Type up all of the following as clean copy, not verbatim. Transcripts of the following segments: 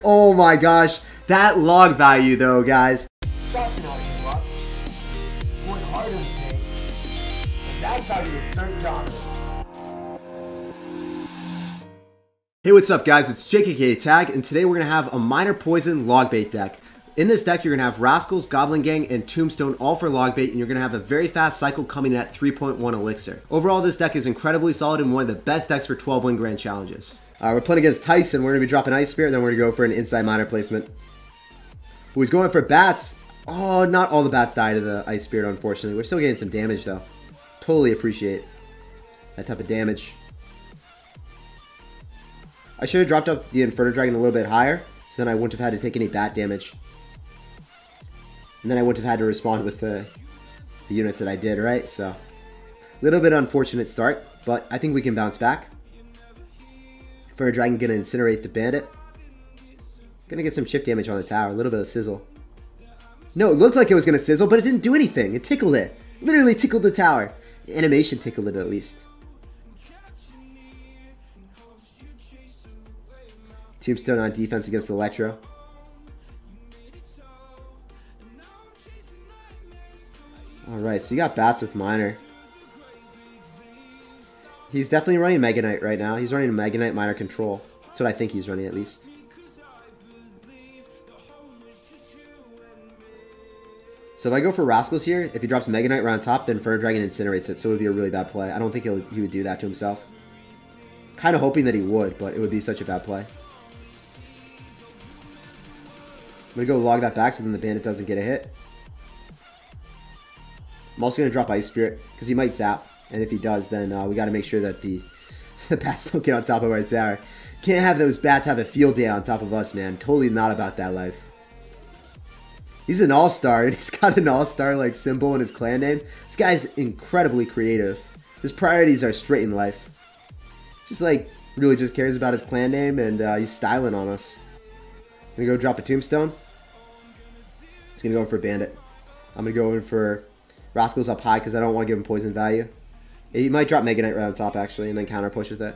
Oh my gosh. That log value though, guys. Sussing out your luck. Going hard in the paint. And that's how you assert dominance. Hey, what's up guys? It's SirTagCR, and today we're going to have a minor poison log bait deck. In this deck, you're going to have Rascals, Goblin Gang, and Tombstone all for log bait, and you're going to have a very fast cycle coming in at 3.1 elixir. Overall, this deck is incredibly solid and one of the best decks for 12 win grand challenges. We're playing against Tyson. We're going to be dropping Ice Spirit, then we're going to go for an inside minor placement. Ooh, he's going for bats. Oh, not all the bats died to the Ice Spirit, unfortunately. We're still getting some damage, though. Totally appreciate that type of damage. I should have dropped up the Inferno Dragon a little bit higher, so then I wouldn't have had to take any bat damage. And then I wouldn't have had to respond with the units that I did, right? So, a little bit unfortunate start, but I think we can bounce back. Inferno Dragon gonna incinerate the bandit. Gonna get some chip damage on the tower, a little bit of sizzle. No, it looked like it was gonna sizzle, but it didn't do anything. It tickled it. Literally tickled the tower. Animation tickled it at least. Tombstone on defense against Electro. Alright, so you got bats with minor. He's definitely running Mega Knight right now. He's running a Mega Knight minor control. That's what I think he's running at least. So if I go for Rascals here, if he drops Mega Knight right on top, then Inferno Dragon incinerates it, so it would be a really bad play. I don't think he would do that to himself. Kind of hoping that he would, but it would be such a bad play. I'm going to go log that back so then the bandit doesn't get a hit. I'm also going to drop Ice Spirit because he might zap. And if he does, then we got to make sure that the bats don't get on top of our tower. Can't have those bats have a field day on top of us, man. Totally not about that life. He's an all-star, and he's got an all-star like symbol in his clan name. This guy's incredibly creative. His priorities are straight in life. Just like, really just cares about his clan name, and he's styling on us. I'm going to go drop a Tombstone. He's going to go in for Bandit. I'm going to go in for Rascals up high because I don't want to give him poison value. He might drop Mega Knight right on top, actually, and then counter push with it.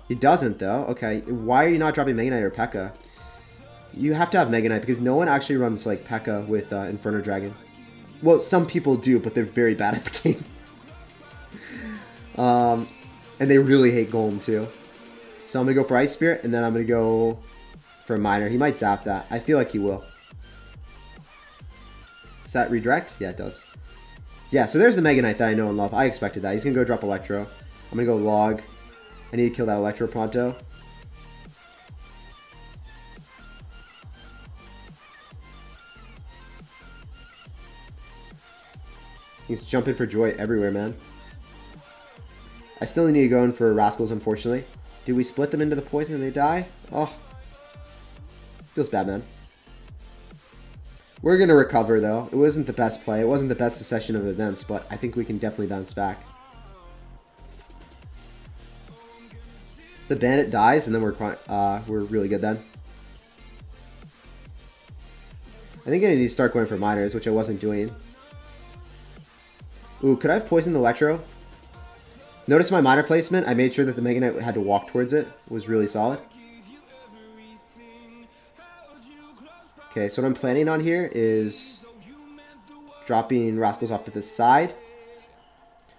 He doesn't, though. Okay, why are you not dropping Mega Knight or P.E.K.K.A? You have to have Mega Knight because no one actually runs, like, P.E.K.K.A with Inferno Dragon. Well, some people do, but they're very bad at the game. And they really hate Golem, too. So I'm going to go for Ice Spirit, and then I'm going to go for a minor. He might zap that. I feel like he will. Does that redirect? Yeah, it does. Yeah, so there's the Mega Knight that I know and love. I expected that. He's going to go drop Electro. I'm going to go log. I need to kill that Electro pronto. He's jumping for joy everywhere, man. I still need to go in for Rascals, unfortunately. Do we split them into the poison and they die? Oh. Feels bad, man. We're going to recover, though. It wasn't the best play. It wasn't the best succession of events, but I think we can definitely bounce back. The bandit dies, and then we're really good then. I think I need to start going for minors, which I wasn't doing. Ooh, could I have poisoned the Electro? Notice my minor placement. I made sure that the Mega Knight had to walk towards it. It was really solid. Okay, so what I'm planning on here is dropping Rascals off to this side,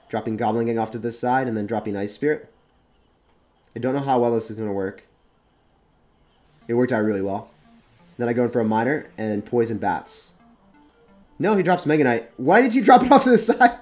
dropping Goblin Gang off to this side, and then dropping Ice Spirit. I don't know how well this is going to work. It worked out really well. Then I go in for a minor and poison bats. No, he drops Mega Knight. Why did he drop it off to the side?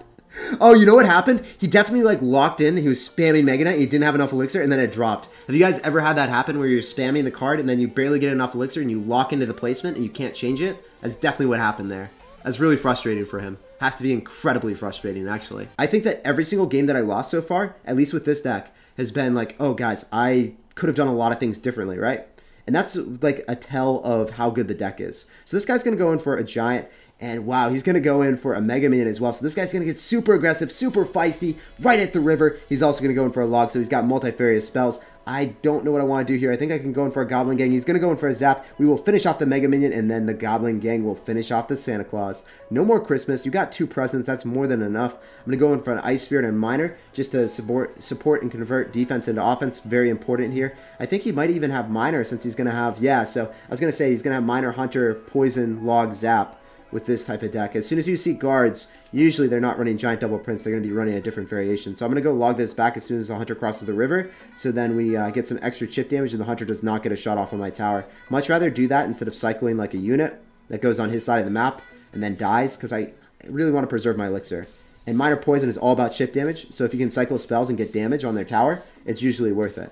Oh, you know what happened? He definitely like locked in. He was spamming Mega Knight. He didn't have enough elixir, and then it dropped. Have you guys ever had that happen where you're spamming the card and then you barely get enough elixir and you lock into the placement and you can't change it? That's definitely what happened there. That's really frustrating for him. Has to be incredibly frustrating, actually. I think that every single game that I lost so far, at least with this deck, has been like, oh, guys, I could have done a lot of things differently, right? And that's like a tell of how good the deck is. So this guy's going to go in for a giant. And wow, he's going to go in for a Mega Man as well. So this guy's going to get super aggressive, super feisty, right at the river. He's also going to go in for a log, so he's got multifarious spells. I don't know what I want to do here. I think I can go in for a Goblin Gang. He's going to go in for a Zap. We will finish off the Mega Minion, and then the Goblin Gang will finish off the Santa Claus. No more Christmas. You got 2 presents. That's more than enough. I'm going to go in for an Ice Spirit and Miner just to support and convert defense into offense. Very important here. I think he might even have Miner since he's going to have... Yeah, so I was going to say he's going to have Miner, Hunter, Poison, Log, Zap with this type of deck. As soon as you see guards, usually they're not running giant double prints. They're going to be running a different variation. So I'm going to go log this back as soon as the hunter crosses the river. So then we get some extra chip damage and the hunter does not get a shot off on my tower. Much rather do that instead of cycling like a unit that goes on his side of the map and then dies, because I really want to preserve my elixir. And Minor Poison is all about chip damage. So if you can cycle spells and get damage on their tower, it's usually worth it.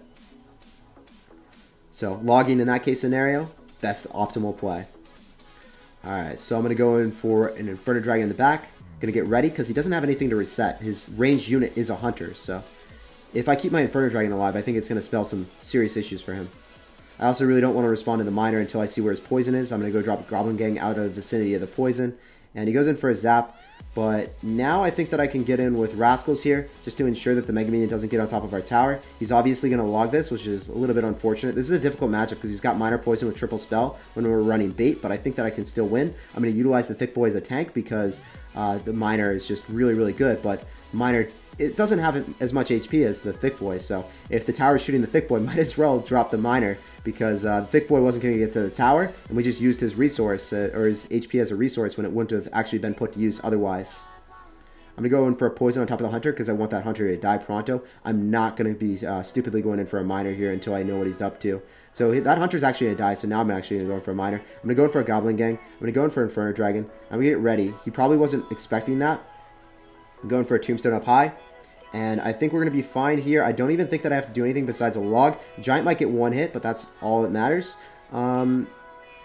So logging in that case scenario, that's the optimal play. Alright, so I'm going to go in for an Inferno Dragon in the back. Going to get ready because he doesn't have anything to reset. His ranged unit is a hunter, so if I keep my Inferno Dragon alive, I think it's going to spell some serious issues for him. I also really don't want to respond to the miner until I see where his poison is. I'm going to go drop a Goblin Gang out of the vicinity of the poison. And he goes in for a zap. But now I think that I can get in with Rascals here, just to ensure that the Mega Minion doesn't get on top of our tower. He's obviously going to log this, which is a little bit unfortunate. This is a difficult matchup because he's got Minor Poison with triple spell when we're running bait, but I think that I can still win. I'm going to utilize the Thick Boy as a tank because the Miner is just really, really good, but Miner, it doesn't have as much HP as the Thick Boy, so if the tower is shooting the Thick Boy, might as well drop the Miner, because the Thick Boy wasn't going to get to the tower, and we just used his resource, or his HP as a resource when it wouldn't have actually been put to use otherwise. I'm going to go in for a poison on top of the hunter because I want that hunter to die pronto. I'm not going to be stupidly going in for a miner here until I know what he's up to. So that hunter's actually going to die, so now I'm actually going to go in for a miner. I'm going to go in for a Goblin Gang. I'm going to go in for Inferno Dragon. I'm going to get ready. He probably wasn't expecting that. I'm going for a Tombstone up high. And I think we're going to be fine here. I don't even think that I have to do anything besides a log. Giant might get one hit, but that's all that matters. I'm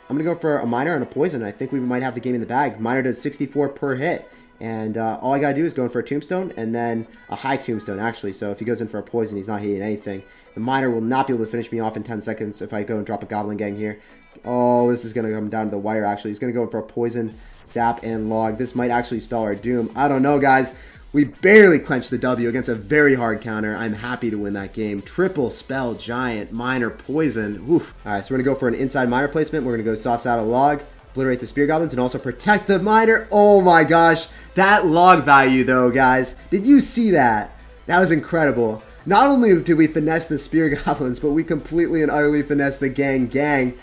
going to go for a miner and a poison. I think we might have the game in the bag. Miner does 64 per hit. And all I gotta do is go in for a tombstone and then a high tombstone actually. So if he goes in for a poison, he's not hitting anything. The miner will not be able to finish me off in 10 seconds if I go and drop a Goblin Gang here. Oh, this is gonna come down to the wire actually. He's gonna go in for a poison, zap, and log. This might actually spell our doom. I don't know, guys. We barely clenched the W against a very hard counter. I'm happy to win that game. Triple spell, giant, miner, poison. Oof. Alright, so we're gonna go for an inside miner placement. We're gonna go sauce out a log, obliterate the spear goblins, and also protect the miner. Oh my gosh. That log value, though, guys. Did you see that? That was incredible. Not only did we finesse the spear goblins, but we completely and utterly finessed the gang.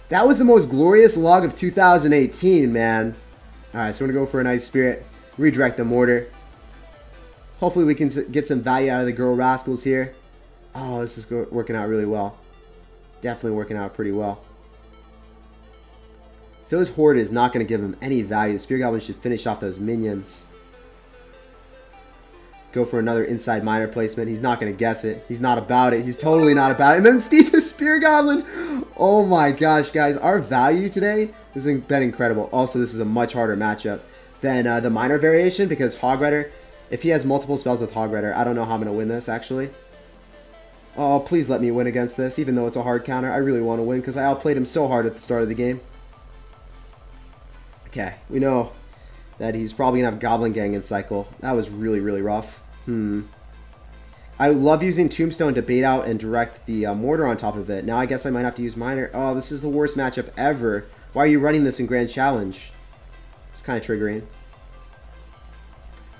That was the most glorious log of 2018, man. Alright, so we're going to go for a nice spirit. Redirect the mortar. Hopefully we can get some value out of the girl rascals here. Oh, this is working out really well. Definitely working out pretty well. So his Horde is not going to give him any value. The Spear Goblin should finish off those minions. Go for another inside miner placement. He's not going to guess it. He's not about it. He's totally not about it. And then Steve the Spear Goblin. Oh my gosh, guys. Our value today has been incredible. Also, this is a much harder matchup than the miner variation because Hog Rider, if he has multiple spells with Hog Rider, I don't know how I'm going to win this actually. Oh, please let me win against this, even though it's a hard counter. I really want to win because I outplayed him so hard at the start of the game. Okay, we know that he's probably going to have Goblin Gang in cycle. That was really, really rough. I love using Tombstone to bait out and direct the mortar on top of it. Now I guess I might have to use Miner. Oh, this is the worst matchup ever. Why are you running this in Grand Challenge? It's kind of triggering.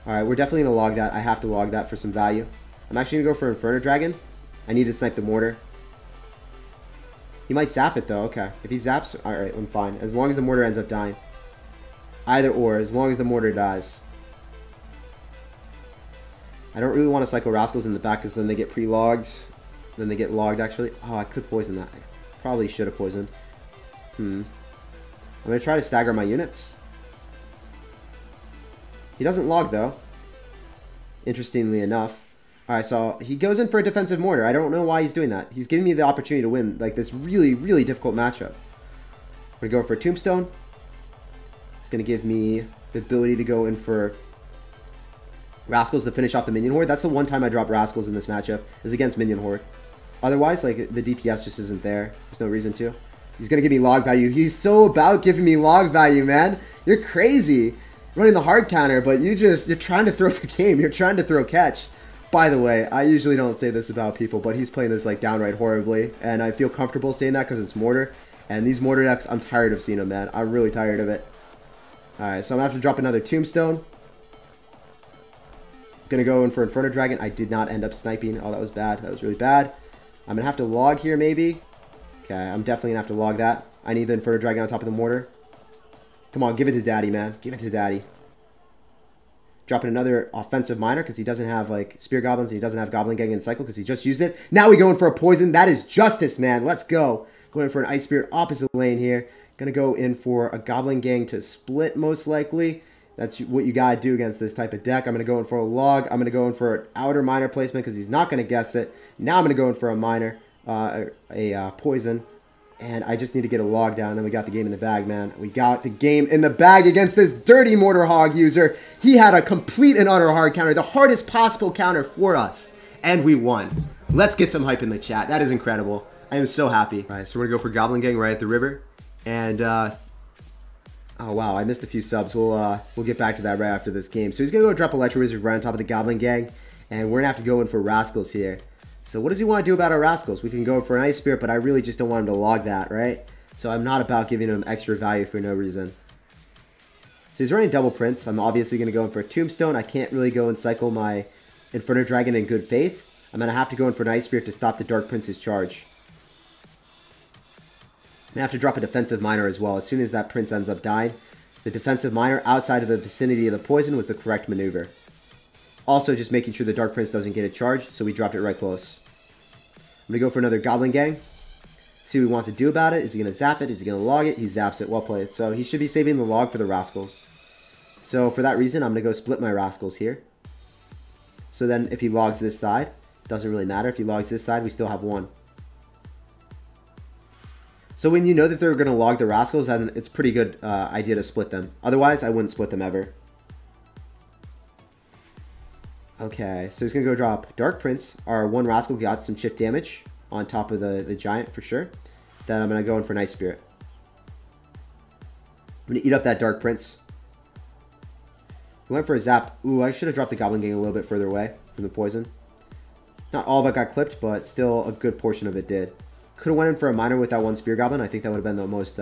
Alright, we're definitely going to log that. I have to log that for some value. I'm actually going to go for Inferno Dragon. I need to snipe the mortar. He might zap it though. Okay, if he zaps, alright, I'm fine. As long as the mortar ends up dying. Either or, as long as the mortar dies. I don't really want to cycle Rascals in the back because then they get pre-logged. Then they get logged, actually. Oh, I could poison that. I probably should have poisoned. I'm going to try to stagger my units. He doesn't log, though. Interestingly enough. Alright, so he goes in for a defensive mortar. I don't know why he's doing that. He's giving me the opportunity to win like this really, really difficult matchup. We're going to go for a Tombstone. Going to give me the ability to go in for Rascals to finish off the Minion Horde. That's the one time I drop Rascals in this matchup, is against Minion Horde. Otherwise, like, the DPS just isn't there. There's no reason to. He's going to give me log value. He's so about giving me log value, man. You're crazy. Running the hard counter, but you're trying to throw the game. You're trying to throw catch. By the way, I usually don't say this about people, but he's playing this like downright horribly, and I feel comfortable saying that because it's Mortar. And these Mortar decks, I'm tired of seeing them, man. I'm really tired of it. Alright, so I'm going to have to drop another Tombstone. Gonna go in for Inferno Dragon. I did not end up sniping. Oh, that was bad. That was really bad. I'm going to have to log here, maybe. Okay, I'm definitely going to have to log that. I need the Inferno Dragon on top of the Mortar. Come on, give it to Daddy, man. Give it to Daddy. Dropping another offensive miner because he doesn't have like Spear Goblins and he doesn't have Goblin Gang in cycle because he just used it. Now we go in for a poison. That is justice, man. Let's go. Going for an Ice Spirit opposite lane here. Gonna go in for a Goblin Gang to split most likely. That's what you gotta do against this type of deck. I'm gonna go in for a log. I'm gonna go in for an outer miner placement because he's not gonna guess it. Now I'm gonna go in for a miner, poison. And I just need to get a log down. Then we got the game in the bag, man. We got the game in the bag against this dirty Mortar Hog user. He had a complete and utter hard counter. The hardest possible counter for us. And we won. Let's get some hype in the chat. That is incredible. I am so happy. All right, so we're going to go for Goblin Gang right at the river. And, oh, wow. I missed a few subs. We'll get back to that right after this game. So he's going to go drop Electro Wizard right on top of the Goblin Gang. And we're going to have to go in for Rascals here. So what does he want to do about our Rascals? We can go for an Ice Spirit, but I really just don't want him to log that, right? So I'm not about giving him extra value for no reason. So he's running double Prince. I'm obviously going to go in for a Tombstone. I can't really go and cycle my Inferno Dragon in good faith. I'm going to have to go in for an Ice Spirit to stop the Dark Prince's charge. I'm going to have to drop a defensive miner as well. As soon as that Prince ends up dying, the defensive miner outside of the vicinity of the poison was the correct maneuver. Also, just making sure the Dark Prince doesn't get a charge, so we dropped it right close. I'm going to go for another Goblin Gang. See what he wants to do about it. Is he going to zap it? Is he going to log it? He zaps it. Well played. So he should be saving the log for the Rascals. So for that reason, I'm going to go split my Rascals here. So then if he logs this side, doesn't really matter. If he logs this side, we still have one. So when you know that they're going to log the Rascals, then it's a pretty good idea to split them. Otherwise, I wouldn't split them ever. Okay, so he's going to go drop Dark Prince. Our one Rascal got some chip damage on top of the Giant for sure. Then I'm going to go in for Night Spirit. I'm going to eat up that Dark Prince. He went for a zap. Ooh, I should have dropped the Goblin Gang a little bit further away from the poison. Not all of it got clipped, but still a good portion of it did. Could have went in for a miner with that one Spear Goblin. I think that would have been the most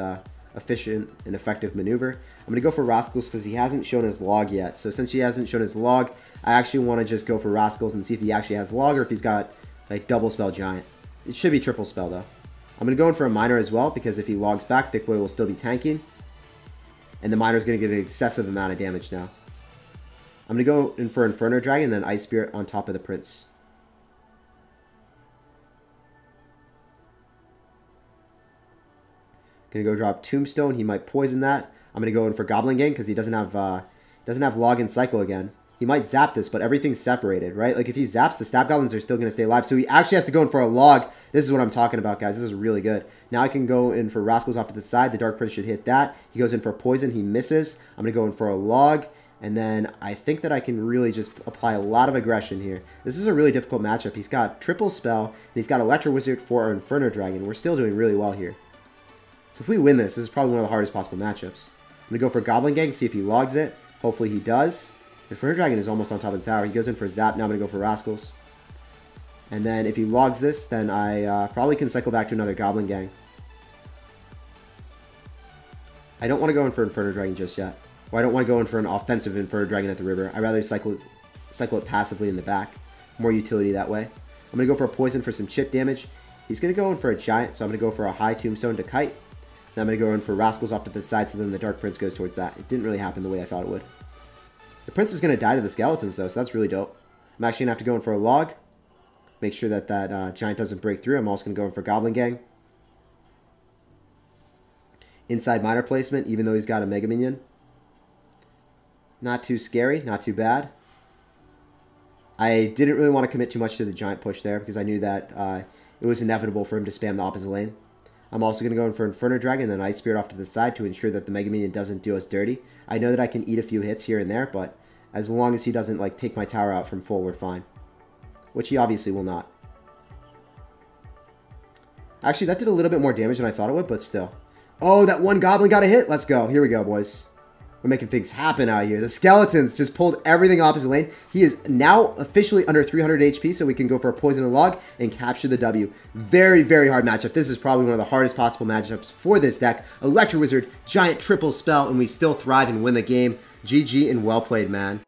efficient and effective maneuver. I'm going to go for Rascals because he hasn't shown his log yet. So since he hasn't shown his log, I actually want to just go for Rascals and see if he actually has log or if he's got like double spell Giant. It should be triple spell though. I'm going to go in for a miner as well because if he logs back, Thick Boy will still be tanking. And the miner is going to get an excessive amount of damage now. I'm going to go in for Inferno Dragon and then Ice Spirit on top of the Prince. Going to go drop Tombstone. He might poison that. I'm going to go in for Goblin Gang because he doesn't have log and cycle again. He might zap this, but everything's separated, right? Like if he zaps, the Stab Goblins are still going to stay alive. So he actually has to go in for a log. This is what I'm talking about, guys. This is really good. Now I can go in for Rascals off to the side. The Dark Prince should hit that. He goes in for poison. He misses. I'm going to go in for a log. And then I think that I can really just apply a lot of aggression here. This is a really difficult matchup. He's got triple spell, and he's got Electro Wizard for our Inferno Dragon. We're still doing really well here. So if we win this, this is probably one of the hardest possible matchups. I'm going to go for Goblin Gang, see if he logs it. Hopefully he does. Inferno Dragon is almost on top of the tower. He goes in for Zap. Now I'm going to go for Rascals. And then if he logs this, then I probably can cycle back to another Goblin Gang. I don't want to go in for Inferno Dragon just yet. Or I don't want to go in for an offensive Inferno Dragon at the river. I'd rather cycle it passively in the back. More utility that way. I'm going to go for a poison for some chip damage. He's going to go in for a Giant, so I'm going to go for a high Tombstone to kite. Then I'm going to go in for Rascals off to the side, so then the Dark Prince goes towards that. It didn't really happen the way I thought it would. The Prince is going to die to the Skeletons, though, so that's really dope. I'm actually going to have to go in for a log. Make sure that that Giant doesn't break through. I'm also going to go in for Goblin Gang. Inside miner placement, even though he's got a Mega Minion. Not too scary, not too bad. I didn't really want to commit too much to the Giant push there because I knew that it was inevitable for him to spam the opposite lane. I'm also going to go in for Inferno Dragon and then Ice Spirit off to the side to ensure that the Mega Minion doesn't do us dirty. I know that I can eat a few hits here and there, but as long as he doesn't like take my tower out from full, we're fine. Which he obviously will not. Actually, that did a little bit more damage than I thought it would, but still. Oh, that one Goblin got a hit. Let's go. Here we go, boys. We're making things happen out here. The skeletons just pulled everything opposite lane. He is now officially under 300 HP, so we can go for a poison and log and capture the W. Very, very hard matchup. This is probably one of the hardest possible matchups for this deck. Electro Wizard, giant triple spell, and we still thrive and win the game. GG and well played, man.